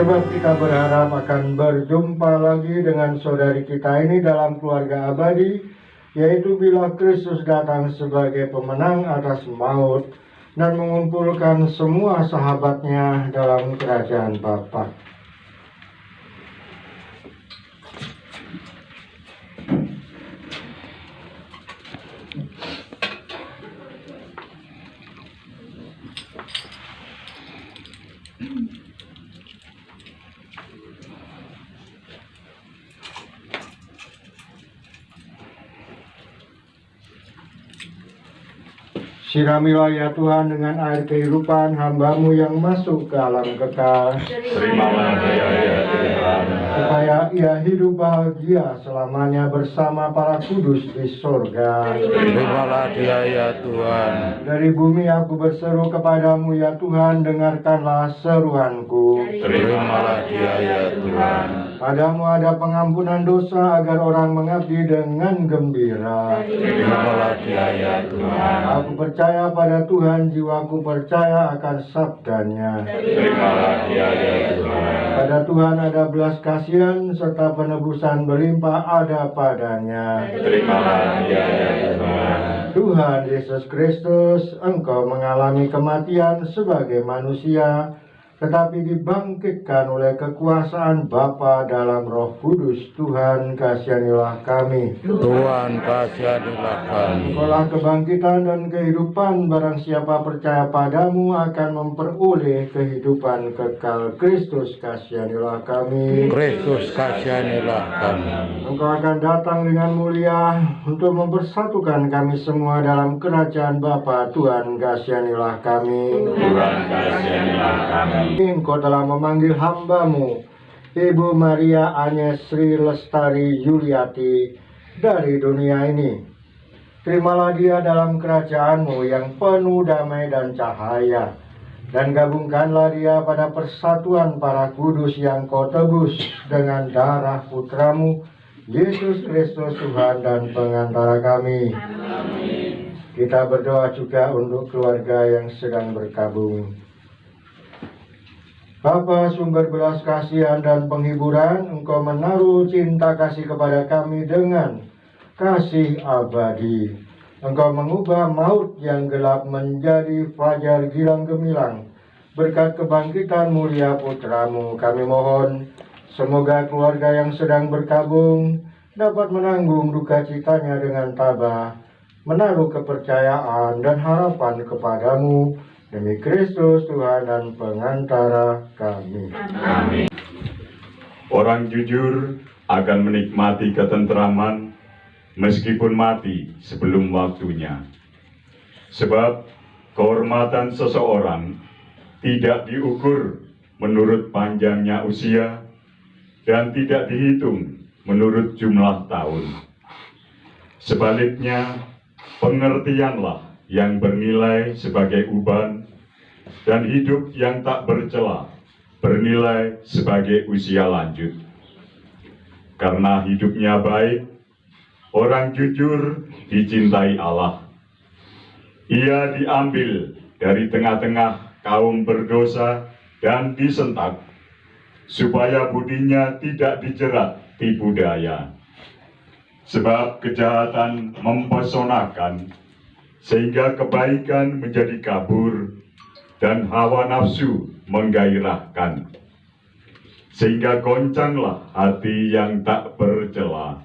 Sebab kita berharap akan berjumpa lagi dengan saudari kita ini dalam keluarga abadi, yaitu bila Kristus datang sebagai pemenang atas maut dan mengumpulkan semua sahabatnya dalam kerajaan Bapa. Siramilah ya Tuhan dengan air kehidupan hamba-Mu yang masuk ke alam kekal. Terimalah dia ya Tuhan, Supaya ia hidup bahagia selamanya bersama para kudus di sorga. terimalah dia ya Tuhan, Dari bumi aku berseru kepadamu ya Tuhan, dengarkanlah seruanku. terimalah dia ya Tuhan, Padamu ada pengampunan dosa agar orang mengabdi dengan gembira. terimalah dia ya Tuhan, Aku percaya pada Tuhan, jiwaku percaya akan sabdanya. terimalah dia ya Tuhan, Pada Tuhan ada belas kasihan serta penebusan berlimpah ada padanya. terimalah dia ya Tuhan, Tuhan Yesus Kristus, Engkau mengalami kematian sebagai manusia, tetapi dibangkitkan oleh kekuasaan Bapa dalam Roh Kudus. Tuhan, kasihanilah kami. Tuhan kasihanilah kami, Engkaulah kebangkitan dan kehidupan, barang siapa percaya padamu akan memperoleh kehidupan kekal. Kristus, kasihanilah kami. Kristus kasihanilah kami, Engkau akan datang dengan mulia untuk mempersatukan kami semua dalam kerajaan Bapa. Tuhan, kasihanilah kami. Tuhan kasihanilah kami, Engkau telah memanggil hamba-Mu, Ibu Maria Agnes Sri Lestari Yuliati, dari dunia ini. Terimalah dia dalam kerajaan-Mu yang penuh damai dan cahaya, dan gabungkanlah dia pada persatuan para kudus yang Kau tebus dengan darah Putra-Mu, Yesus Kristus Tuhan dan pengantara kami. Kita berdoa juga untuk keluarga yang sedang berkabung. Bapa sumber belas kasihan dan penghiburan, Engkau menaruh cinta kasih kepada kami dengan kasih abadi. Engkau mengubah maut yang gelap menjadi fajar gilang gemilang. Berkat kebangkitan mulia Putra-Mu, kami mohon, semoga keluarga yang sedang berkabung dapat menanggung duka citanya dengan tabah, menaruh kepercayaan dan harapan kepadamu, demi Kristus Tuhan dan pengantara kami. amin. Orang jujur akan menikmati ketentraman meskipun mati sebelum waktunya. Sebab kehormatan seseorang tidak diukur menurut panjangnya usia dan tidak dihitung menurut jumlah tahun. Sebaliknya, pengertianlah yang bernilai sebagai uban, dan hidup yang tak bercela bernilai sebagai usia lanjut. Karena hidupnya baik, orang jujur dicintai Allah. Ia diambil dari tengah-tengah kaum berdosa dan disentak, supaya budinya tidak dijerat tipu daya. Sebab kejahatan mempesonakan, sehingga kebaikan menjadi kabur dan hawa nafsu menggairahkan. Sehingga goncanglah hati yang tak bercela.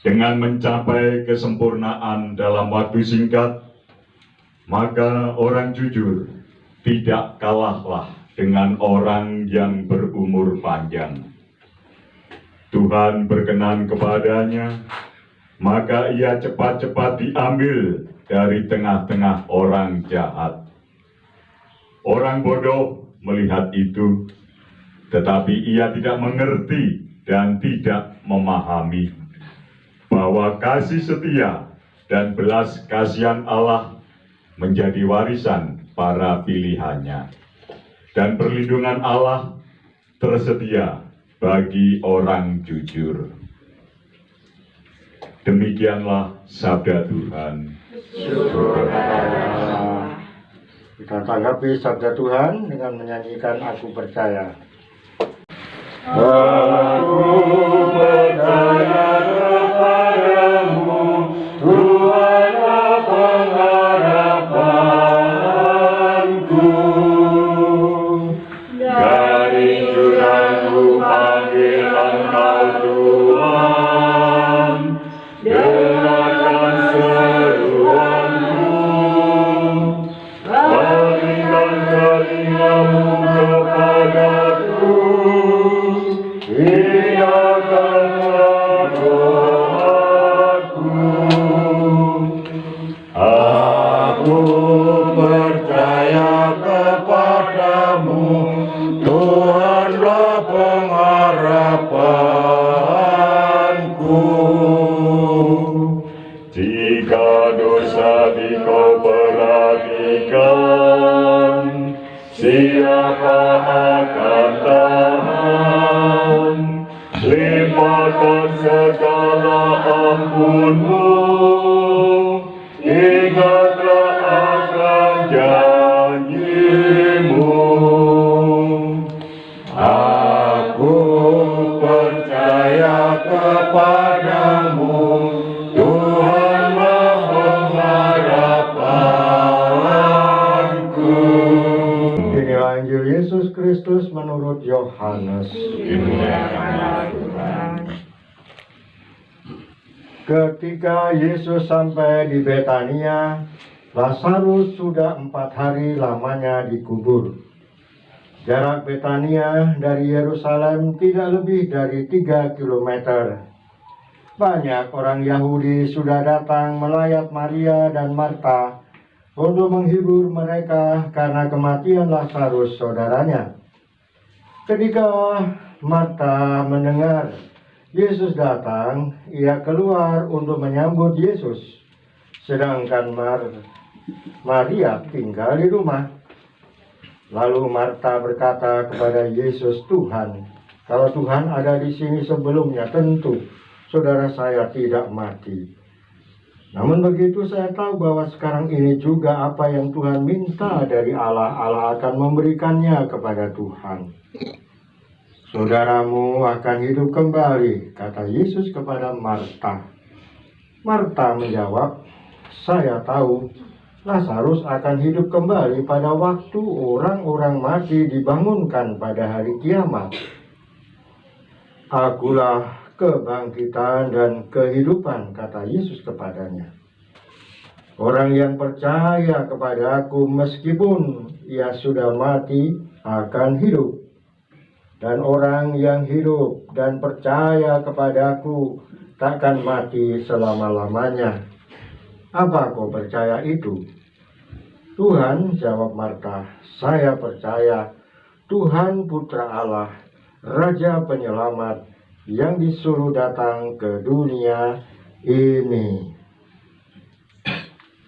Dengan mencapai kesempurnaan dalam waktu singkat, maka orang jujur tidak kalahlah dengan orang yang berumur panjang. Tuhan berkenan kepadanya, maka ia cepat-cepat diambil dari tengah-tengah orang jahat. Orang bodoh melihat itu, tetapi ia tidak mengerti dan tidak memahami bahwa kasih setia dan belas kasihan Allah menjadi warisan para pilihannya, dan perlindungan Allah tersedia bagi orang jujur. Demikianlah sabda Tuhan. Syukur kepada Allah. Kita tanggapi sabda Tuhan dengan menyanyikan Aku Percaya. Aku percaya kepadamu, Tuhan pengharapanku. Dari jurangku panggil Engkau Tuhan, dengarkan seruanku, berikan telingamu kepadaku, hindarkanlah doaku. Aku percaya kepadamu, Tuhanlah pengharapanku. Jika dosa Kau perhatikan, siapa akan tahan? Limpahkan segala ampunmu, ingatlah akan janjimu. Aku percaya kepadamu, Tuhanlah pengharapanku. Inilah Injil Yesus Kristus menurut Yohanes. Ketika Yesus sampai di Betania, Lazarus sudah 4 hari lamanya dikubur. Jarak Betania dari Yerusalem tidak lebih dari 3 kilometer. Banyak orang Yahudi sudah datang melayat Maria dan Marta untuk menghibur mereka karena kematian Lazarus saudaranya. Ketika Marta mendengar Yesus datang, ia keluar untuk menyambut Yesus. Sedangkan Maria tinggal di rumah. Lalu Marta berkata kepada Yesus, "Tuhan, kalau Tuhan ada di sini sebelumnya, tentu saudara saya tidak mati. Namun begitu saya tahu bahwa sekarang ini juga apa yang Tuhan minta dari Allah, Allah akan memberikannya kepada Tuhan. Saudaramu akan hidup kembali," kata Yesus kepada Marta. Marta menjawab, "Saya tahu Lazarus akan hidup kembali pada waktu orang-orang mati dibangunkan pada hari kiamat. Akulah kebangkitan dan kehidupan," kata Yesus kepadanya. "Orang yang percaya kepada Aku meskipun ia sudah mati akan hidup. Dan orang yang hidup dan percaya kepada Aku takkan mati selama-lamanya. Apa kau percaya itu?" "Tuhan," jawab Marta, "saya percaya Tuhan Putra Allah, Raja Penyelamat yang disuruh datang ke dunia ini."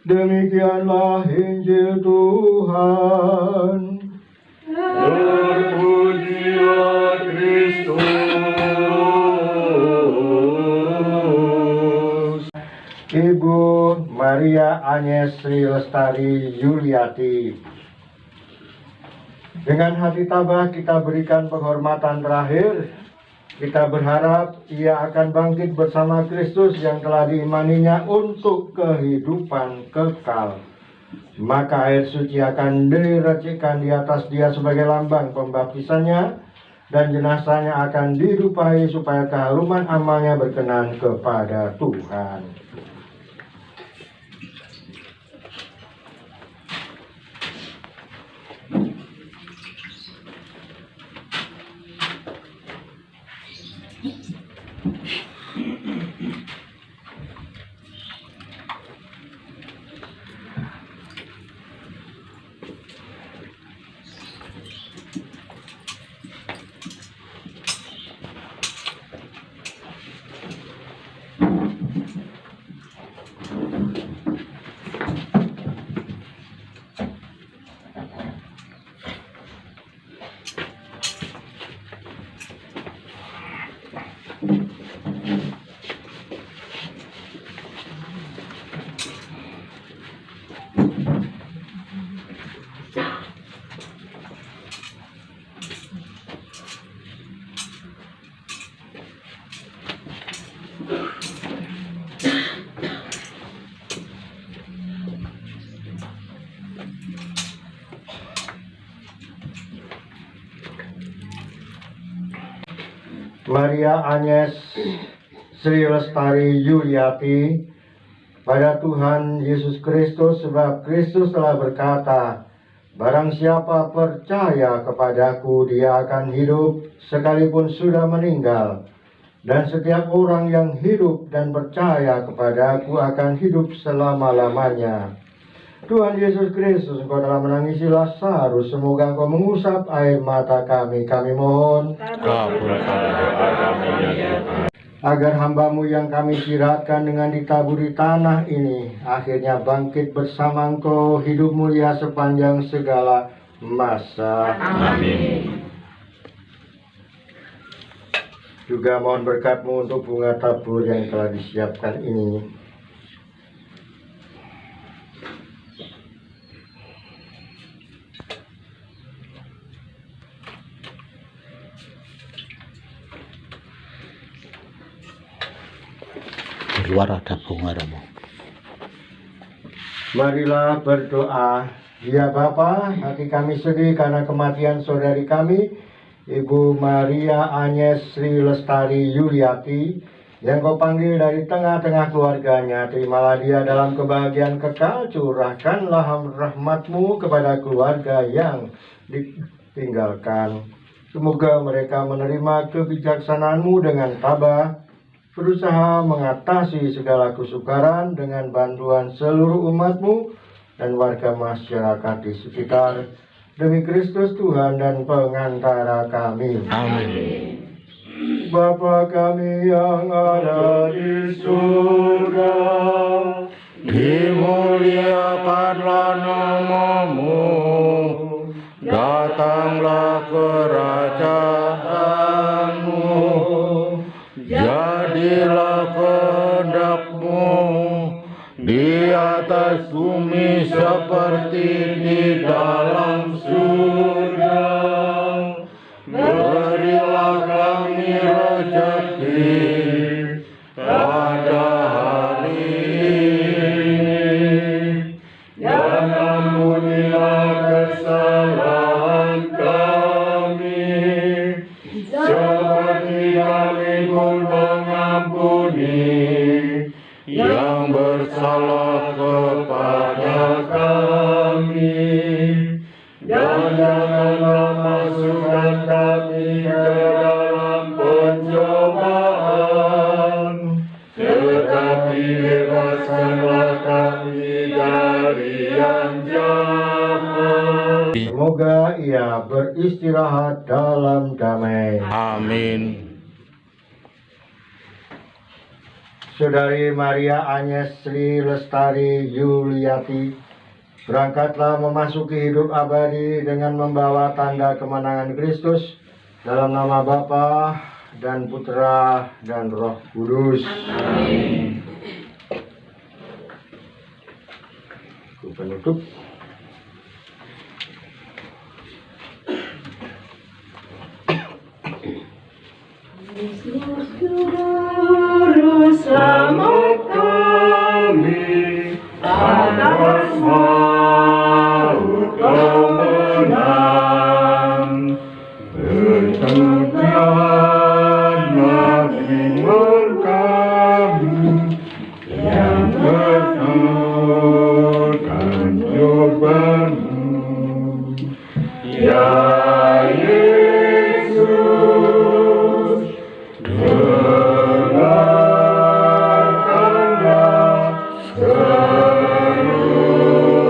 Demikianlah Injil Tuhan. Terpujilah Kristus. Ibu Maria Agnes Sri Lestari Yuliati. Dengan hati tabah kita berikan penghormatan terakhir. Kita berharap ia akan bangkit bersama Kristus yang telah diimaninya untuk kehidupan kekal. Maka air suci akan diracikkan di atas dia sebagai lambang pembaptisannya, dan jenazahnya akan dirupai supaya keharuman amalnya berkenan kepada Tuhan. Maria Agnes Sri Lestari Yuliati pada Tuhan Yesus Kristus, sebab Kristus telah berkata, barang siapa percaya kepadaku, dia akan hidup sekalipun sudah meninggal. Dan setiap orang yang hidup dan percaya kepadaku akan hidup selama-lamanya. Tuhan Yesus Kristus, Engkau telah menangisi Lazarus, semoga Engkau mengusap air mata kami. Kami mohon, agar hamba-Mu yang kami siratkan dengan ditaburi tanah ini, akhirnya bangkit bersama Engkau, hidup mulia sepanjang segala masa. Amin. Juga mohon berkat-Mu untuk bunga tabur yang telah disiapkan ini. Di luar ada bunga Romo. Marilah berdoa. Ya Bapa, hati kami sedih karena kematian saudari kami, Ibu Maria Agnes Sri Lestari Yuliati, yang Kau panggil dari tengah-tengah keluarganya. Terimalah dia dalam kebahagiaan kekal, curahkanlah rahmat-Mu kepada keluarga yang ditinggalkan. Semoga mereka menerima kebijaksanaan-Mu dengan tabah, berusaha mengatasi segala kesukaran dengan bantuan seluruh umat-Mu dan warga masyarakat di sekitar. Demi Kristus Tuhan dan pengantara kami. Amin. Bapa kami yang ada di surga, Dimuliakanlah nama-Mu, datanglah kerajaan-Mu, jadilah kehendak-Mu di atas bumi seperti di dalam surga. Berilah kami rezeki pada hari ini, dan ampunilah kesalahan kami, seperti kami pun mengampuni yang bersalah kepada kami. Dan janganlah masukkan kami ke dalam pencobaan, tetapi bebaskanlah kami dari yang jahat. semoga ia beristirahat dalam damai. Amin. Saudari Maria Agnes Sri Lestari Yuliati, berangkatlah memasuki hidup abadi dengan membawa tanda kemenangan Kristus, dalam nama Bapa dan Putra dan Roh Kudus. Amin. Penutup. Selamat kami atas maut Kau menang, bertobatlah iman kami yang berdoakan coba-Mu, ya Yesus. Dengarkanlah seru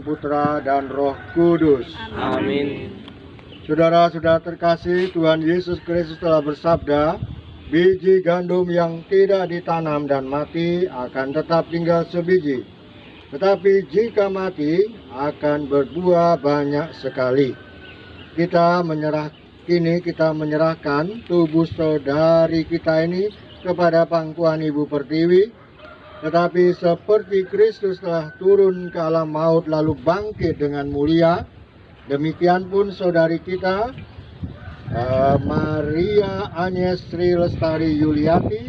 Putra, dan Roh Kudus. Amin. Saudara-saudara terkasih, Tuhan Yesus Kristus telah bersabda, biji gandum yang tidak ditanam dan mati akan tetap tinggal sebiji, tetapi jika mati akan berbuah banyak sekali. Kita menyerahkan tubuh saudari kita ini kepada pangkuan Ibu Pertiwi, tetapi seperti Kristus telah turun ke alam maut lalu bangkit dengan mulia, demikian pun saudari kita Maria Agnes Sri Lestari Yuliati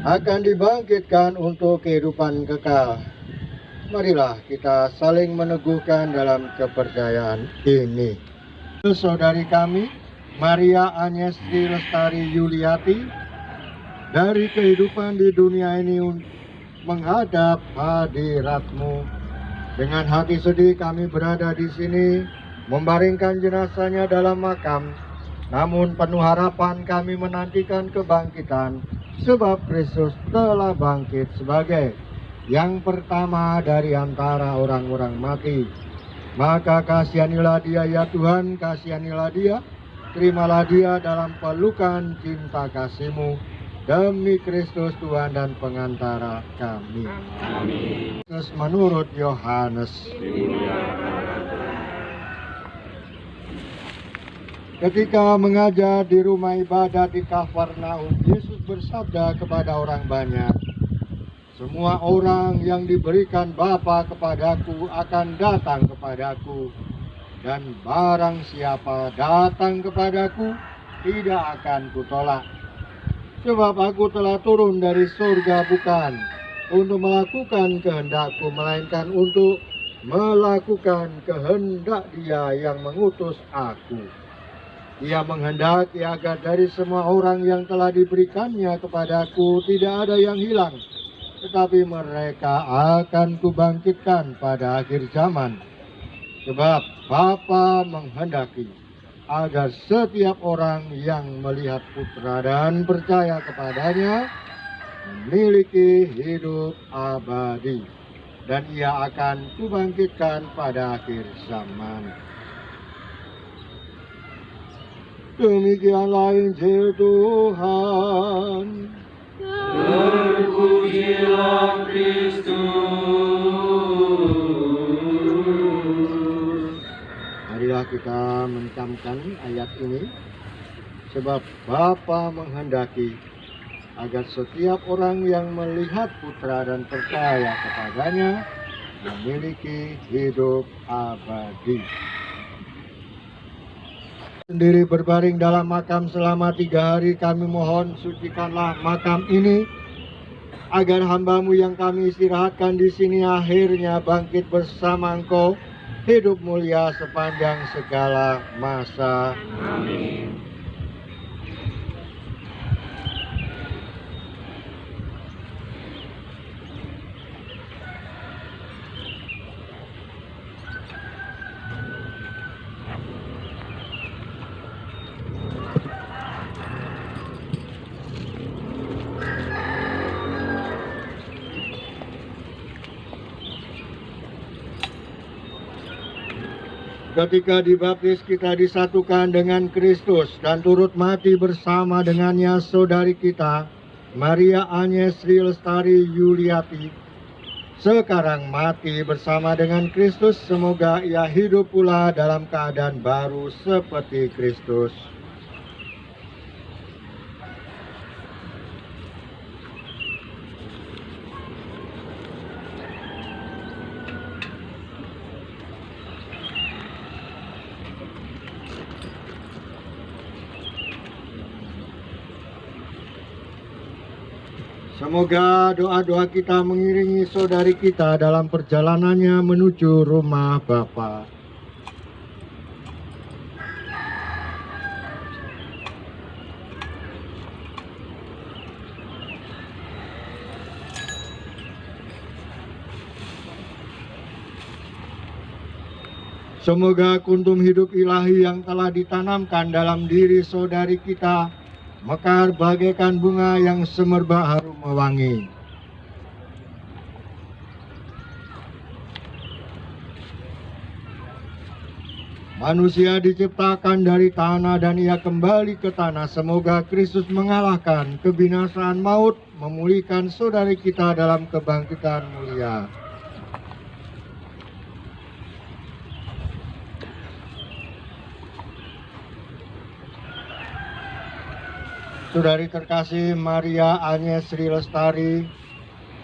akan dibangkitkan untuk kehidupan kekal. Marilah kita saling meneguhkan dalam kepercayaan ini. Saudari kami Maria Agnes Sri Lestari Yuliati dari kehidupan di dunia ini menghadap hadirat-Mu. Dengan hati sedih kami berada di sini membaringkan jenazahnya dalam makam. Namun penuh harapan kami menantikan kebangkitan, sebab Kristus telah bangkit sebagai yang pertama dari antara orang-orang mati. Maka kasihanilah dia ya Tuhan, kasihanilah dia, terimalah dia dalam pelukan cinta kasih-Mu, demi Kristus Tuhan dan pengantara kami. Amin. Kristus menurut Yohanes. Ketika mengajar di rumah ibadat di Kafarnaum, Yesus bersabda kepada orang banyak, semua orang yang diberikan Bapa kepadaku akan datang kepadaku, dan barang siapa datang kepadaku tidak akan kutolak. Sebab aku telah turun dari surga bukan untuk melakukan kehendakku, melainkan untuk melakukan kehendak Dia yang mengutus aku. Ia menghendaki agar dari semua orang yang telah diberikannya kepadaku tidak ada yang hilang, tetapi mereka akan kubangkitkan pada akhir zaman. Sebab Bapa menghendaki agar setiap orang yang melihat Putra dan percaya kepadanya memiliki hidup abadi, dan Ia akan kubangkitkan pada akhir zaman. Demikianlah Injil Tuhan. Terpujilah Kristus. Marilah kita mencamkan ayat ini, sebab Bapa menghendaki agar setiap orang yang melihat Putra dan percaya kepadanya memiliki hidup abadi. Sendiri berbaring dalam makam selama 3 hari, kami mohon sucikanlah makam ini, agar hamba-Mu yang kami istirahatkan di sini akhirnya bangkit bersama Engkau, hidup mulia sepanjang segala masa. Amin. Ketika dibaptis kita disatukan dengan Kristus dan turut mati bersama dengannya saudari kita Maria Agnes Sri Lestari Yuliati. Sekarang mati bersama dengan Kristus, semoga ia hidup pula dalam keadaan baru seperti Kristus. Semoga doa-doa kita mengiringi saudari kita dalam perjalanannya menuju rumah Bapa. Semoga kuntum hidup ilahi yang telah ditanamkan dalam diri saudari kita mekar bagaikan bunga yang semerbak harum mewangi. Manusia diciptakan dari tanah dan ia kembali ke tanah. Semoga Kristus mengalahkan kebinasaan maut, memulihkan saudari kita dalam kebangkitan mulia. Saudari terkasih Maria Agnes Sri Lestari,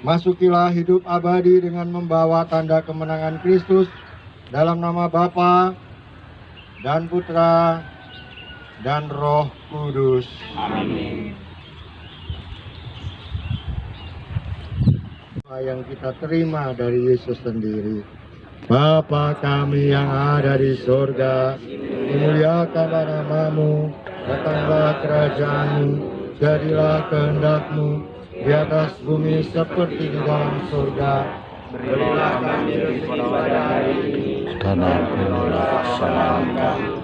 masukilah hidup abadi dengan membawa tanda kemenangan Kristus dalam nama Bapa dan Putra dan Roh Kudus. Amin. Yang kita terima dari Yesus sendiri. Bapa kami yang ada di surga, dimuliakanlah namamu, datanglah kerajaanmu, jadilah kehendak-Mu di atas bumi seperti di dalam surga. Berilah kami rezeki pada hari ini, dan ampunilah kesalahan kami,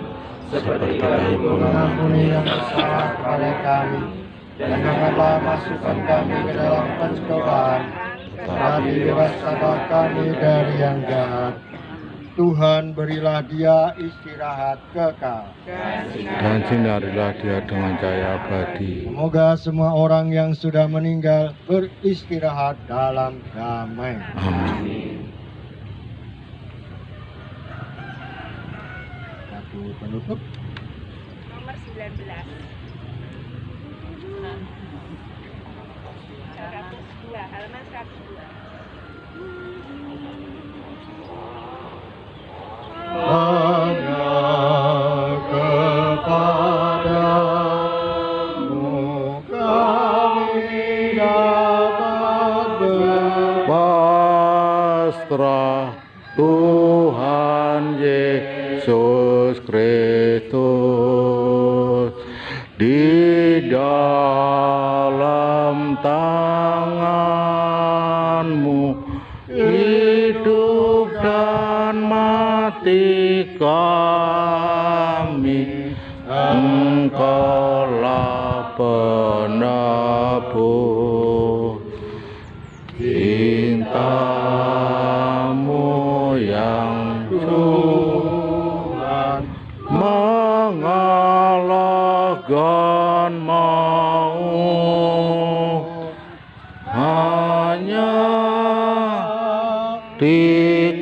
seperti kami pun mengampuni yang bersalah kepada kami, dan janganlah masukkan kami ke dalam pencobaan, tetapi bebaskanlah kami dari yang jahat. Tuhan, berilah dia istirahat kekal, dan sinarilah dia dengan cahaya abadi. semoga semua orang yang sudah meninggal beristirahat dalam damai. Amin. Satu penutup. Nomor 19. 102, halaman 102. Hanya kepadamu kami dapat Pasrah Tuhan Yesus Kristus di dalam tangan-Mu hidup dan mati kami, Engkaulah penebus. Cinta-Mu yang Tuhan mengalahkan maut, hanya di